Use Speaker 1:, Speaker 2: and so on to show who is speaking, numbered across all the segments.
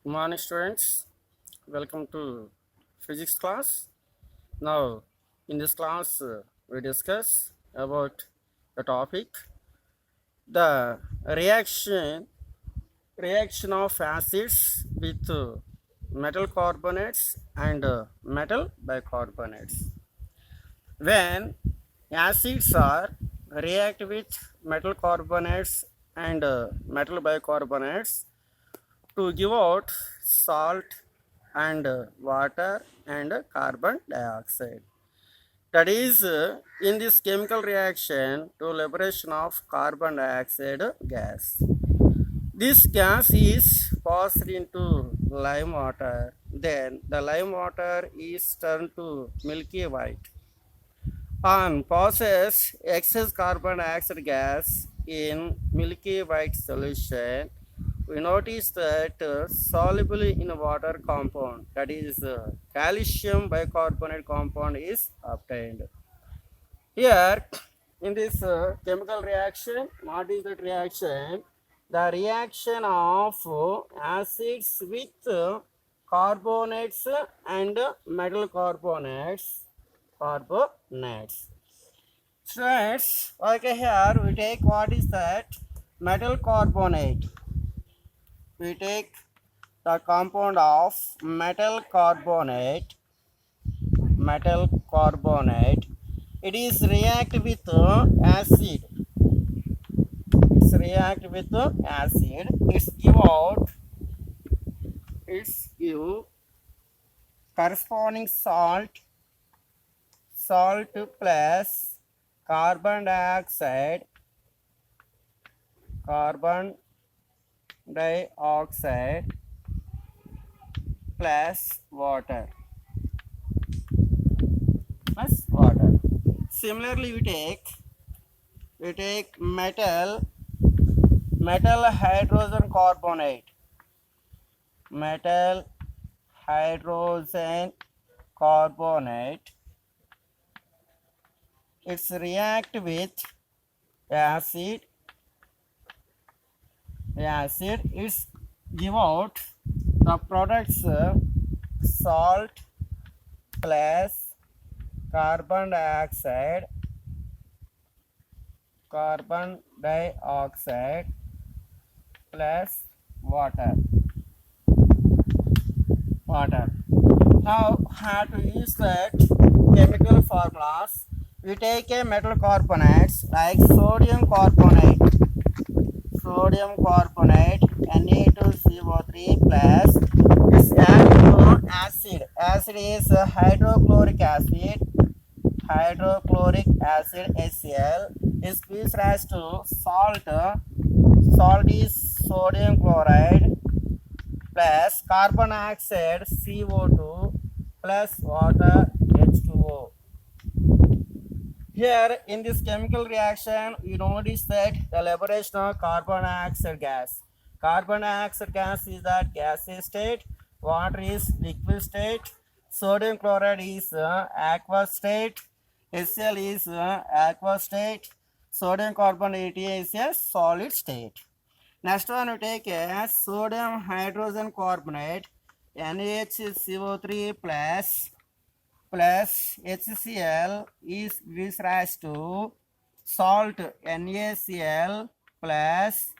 Speaker 1: Good morning, students. Welcome to physics class. Now, in this class, we discuss about the topic the reaction of acids with metal carbonates and metal bicarbonates. When acids are react with metal carbonates and metal bicarbonates to give out salt and water and carbon dioxide. That is, in this chemical reaction to liberation of carbon dioxide gas. This gas is passed into lime water. Then the lime water is turned to milky white. On passes excess carbon dioxide gas in milky white solution, we notice that soluble in water compound, that is calcium bicarbonate compound, is obtained. Here in this chemical reaction, what is that reaction? The reaction of acids with carbonates and metal carbonates. Students, okay, here we take what is that metal carbonate. We take the compound of metal carbonate. It is react with acid. It's react with acid. It's give corresponding salt plus carbon dioxide, carbon dioxide plus water. Similarly, we take metal hydrogen carbonate. Metal hydrogen carbonate. It's react with acid. It's give out the products salt plus carbon dioxide plus water. Now, how to use that chemical formulas? We take a metal carbonates like sodium carbonate, Na2CO3 plus. It's add to acid. Acid is hydrochloric acid, HCl. Is gives rise to salt. Salt is sodium chloride plus carbon dioxide CO2 plus water H2O. Here in this chemical reaction, you notice that the liberation of carbon dioxide gas. Carbon dioxide gas is that gaseous state, water is liquid state, sodium chloride is aqueous state, HCl is aqueous state, sodium carbonate is a solid state. Next one we take a sodium hydrogen carbonate, NaHCO3 plus HCl is gives rise to salt NaCl plus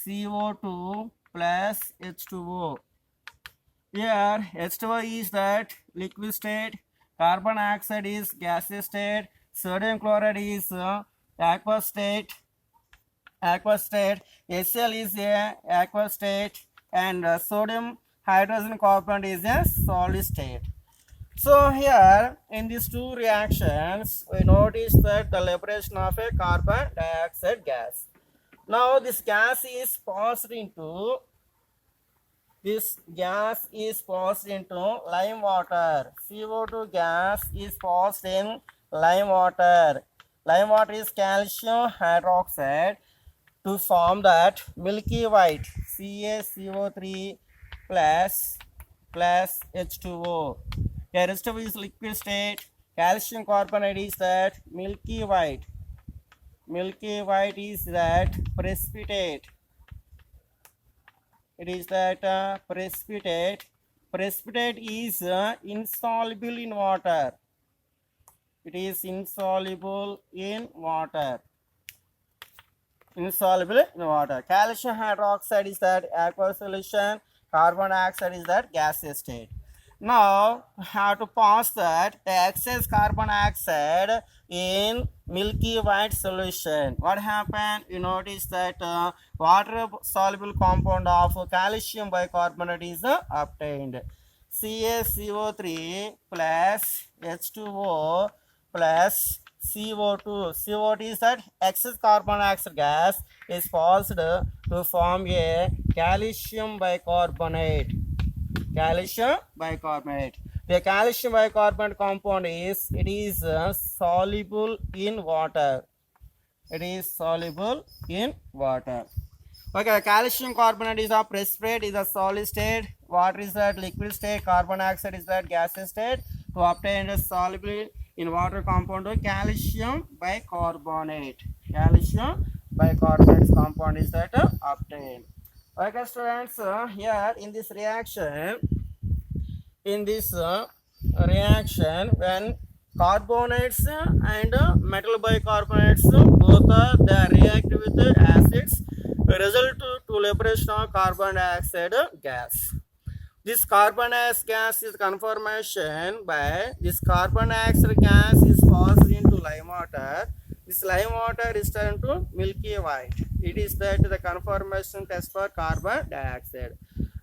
Speaker 1: CO2 plus H2O. Here H2O is that liquid state, carbon dioxide is gaseous state, sodium chloride is aqueous state, HCl is a aqueous state, and sodium hydrogen carbonate is a solid state. So here in these two reactions, we notice that the liberation of a carbon dioxide gas. Now this gas is passed into lime water. CO2 gas is passed in lime water. Lime water is calcium hydroxide to form that milky white CaCO3 plus H2O. H2O is liquid state. Calcium carbonate is that milky white. Milky white is that precipitate. It is that precipitate. Precipitate is insoluble in water. It is insoluble in water. Insoluble in water. Calcium hydroxide is that aqueous solution. Carbon dioxide is that gaseous state. Now, have to pass that the excess carbon dioxide in milky white solution. What happened? You notice that water soluble compound of calcium bicarbonate is obtained. CaCO3 plus H2O plus CO2. CO2 is that excess carbon dioxide gas is passed to form a calcium bicarbonate. Calcium bicarbonate. The calcium bicarbonate compound is soluble in water. It is soluble in water. Okay, calcium carbonate is a precipitate, is a solid state. Water is that liquid state. Carbon dioxide is that gaseous state. To obtain a soluble in water compound, calcium bicarbonate. Calcium bicarbonate compound is that obtained. Okay, students, here in this reaction, when carbonates and metal bicarbonates both they react with acids, result to liberation of carbon dioxide gas. This carbon dioxide gas is conformation by this carbon dioxide gas is passed into lime water. This lime water is turned to milky white. It is that the conformation test for carbon dioxide.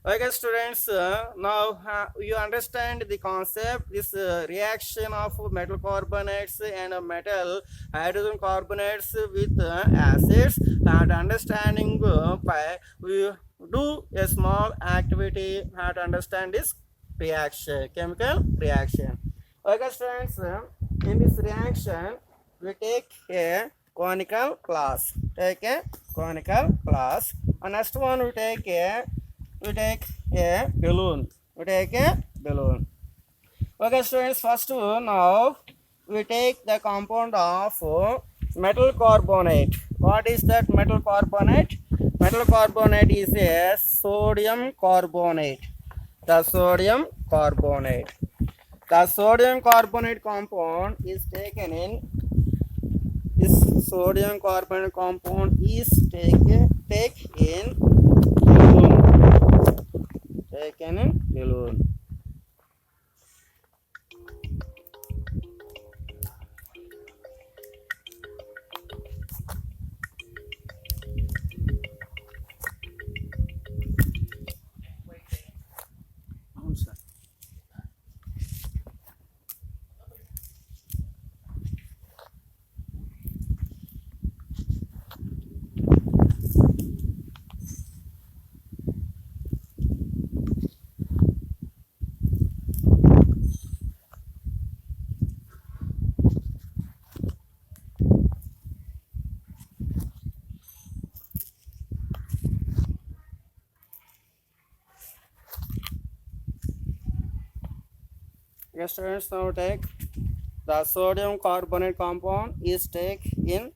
Speaker 1: Okay, students, now you understand the concept. This reaction of metal carbonates and metal hydrogen carbonates with acids. And understanding by we do a small activity. How to understand this reaction, chemical reaction. Okay, students, in this reaction we take a conical glass. Take a conical glass. And next one we take a balloon. We take a balloon. Okay, students, first now we take the compound of metal carbonate. What is that metal carbonate? Metal carbonate is a sodium carbonate. The sodium carbonate. The sodium carbonate compound is taken in. This sodium carbonate compound is taken in balloon. Taken in balloon. Okay, students, now take the sodium carbonate compound is taken in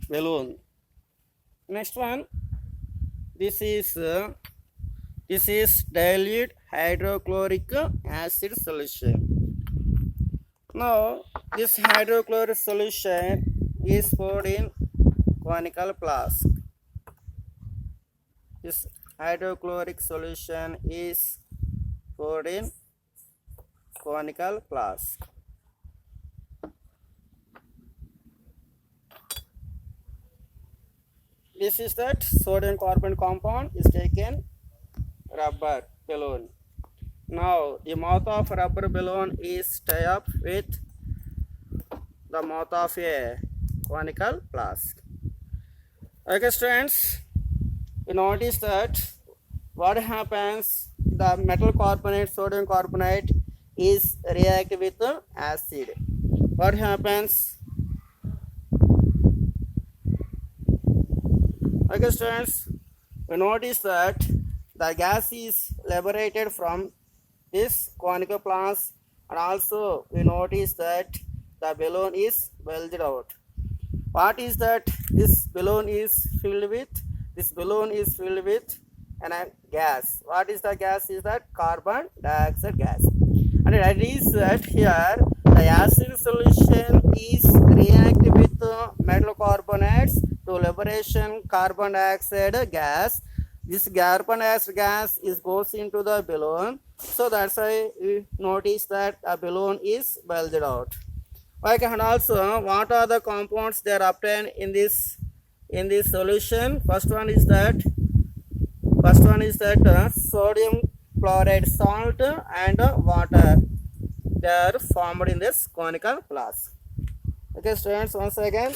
Speaker 1: balloon. Next one, this is dilute hydrochloric acid solution. Now this hydrochloric solution is poured in conical flask. This hydrochloric solution is poured in conical flask. This is that sodium carbonate compound is taken rubber balloon. Now the mouth of rubber balloon is tied up with the mouth of a conical flask. Okay, students, you notice that what happens, the metal carbonate, sodium carbonate is react with acid. What happens? Okay, students, we notice that the gas is liberated from this conical flask, and also we notice that the balloon is bulged out. What is that this balloon is filled with? This balloon is filled with and a gas. What is the gas? Is that carbon dioxide gas. And it is that here the acid solution is reactive with metal carbonates to liberation carbon dioxide gas. This carbon dioxide gas is goes into the balloon, so that's why we notice that a balloon is bulged out. Okay, and also what are the compounds they are obtained in this solution? First one is that sodium chloride salt and water. They are formed in this conical flask. Okay, students, once again.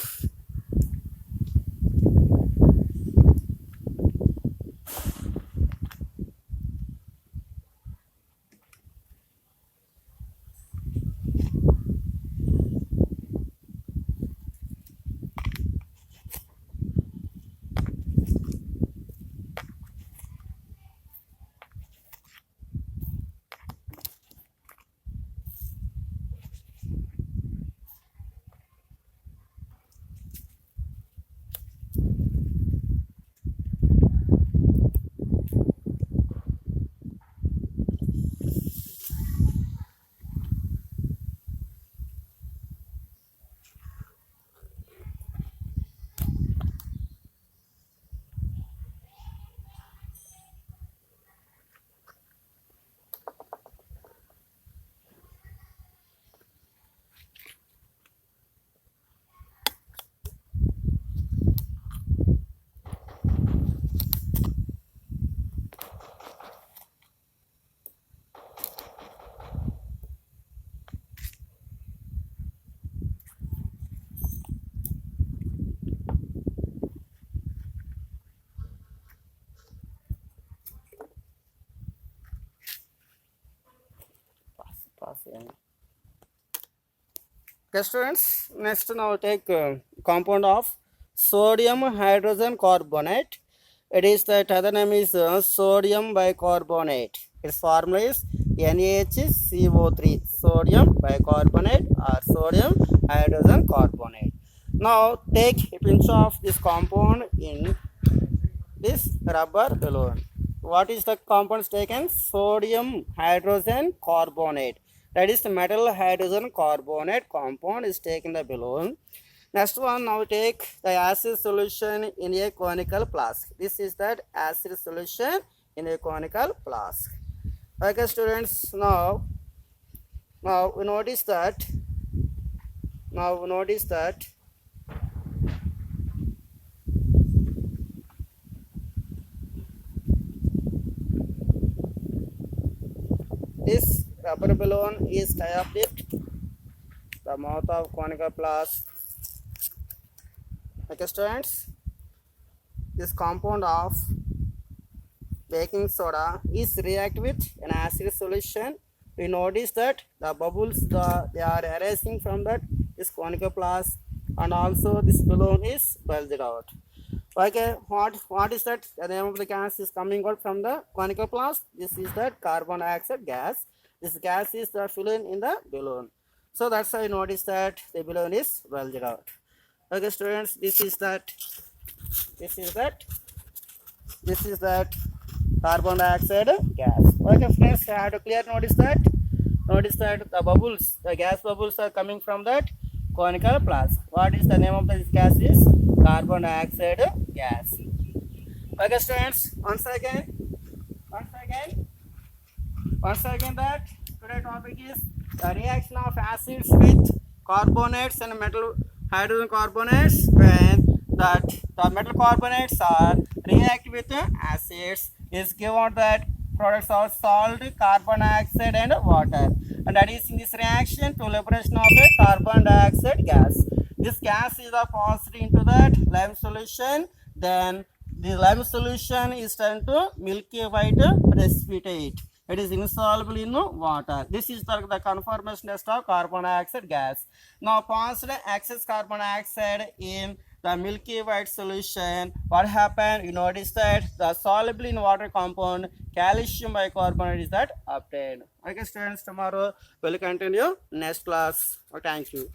Speaker 1: Okay, students, next now take compound of sodium hydrogen carbonate. It is that other name is sodium bicarbonate. Its formula is NaHCO3, sodium bicarbonate or sodium hydrogen carbonate. Now take a pinch of this compound in this rubber balloon. What is the compounds taken? Sodium hydrogen carbonate. That is the metal hydrogen carbonate compound is taken in the balloon. Next one, now take the acid solution in a conical flask. This is that acid solution in a conical flask. Okay, students, now we notice that this rubber balloon is tied up with the mouth of conical flask. Okay, students, this compound of baking soda is react with an acid solution. We notice that the bubbles they are arising from this conical flask, and also this balloon is bulged out. Okay, what is that? The name of the gas is coming out from the conical flask. This is that carbon dioxide gas. This gas is the filling in the balloon. So that's why I notice that the balloon is bulged out. Okay, students, this is that carbon dioxide gas. Okay, friends, I have to clear notice that the bubbles, the gas bubbles are coming from that conical flask. What is the name of this gas? Is carbon dioxide gas. Okay, students, once again that today's topic is the reaction of acids with carbonates and metal hydrogen carbonates when the metal carbonates are react with acids is given that products of salt, carbon dioxide and water, and that is in this reaction to liberation of a carbon dioxide gas. This gas is passed into that lime solution, then the lime solution is turned to milky white precipitate. It is insoluble in water. This is the conformation test of carbon dioxide gas. Now passed excess carbon dioxide in the milky white solution. What happened? You notice that the soluble in water compound calcium bicarbonate is that obtained. Okay, students, tomorrow we'll continue next class. Thank you.